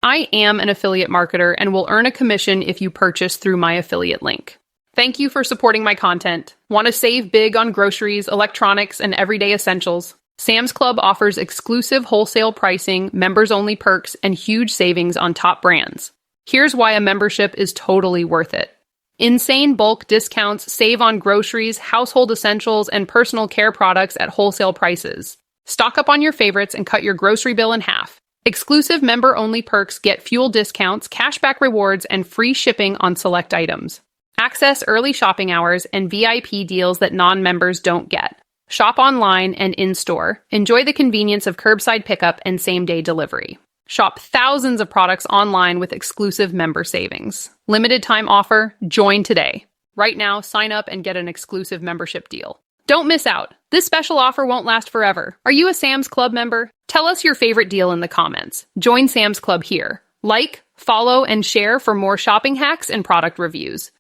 I am an affiliate marketer and will earn a commission if you purchase through my affiliate link. Thank you for supporting my content. Want to save big on groceries, electronics, and everyday essentials? Sam's Club offers exclusive wholesale pricing, members-only perks, and huge savings on top brands. Here's why a membership is totally worth it. Insane bulk discounts, save on groceries, household essentials, and personal care products at wholesale prices. Stock up on your favorites and cut your grocery bill in half. Exclusive member-only perks get fuel discounts, cashback rewards, and free shipping on select items. Access early shopping hours and VIP deals that non-members don't get. Shop online and in-store. Enjoy the convenience of curbside pickup and same-day delivery. Shop thousands of products online with exclusive member savings. Limited time offer. Join today. Right now, sign up and get an exclusive membership deal. Don't miss out. This special offer won't last forever. Are you a Sam's Club member? Tell us your favorite deal in the comments. Join Sam's Club here. Like, follow, and share for more shopping hacks and product reviews.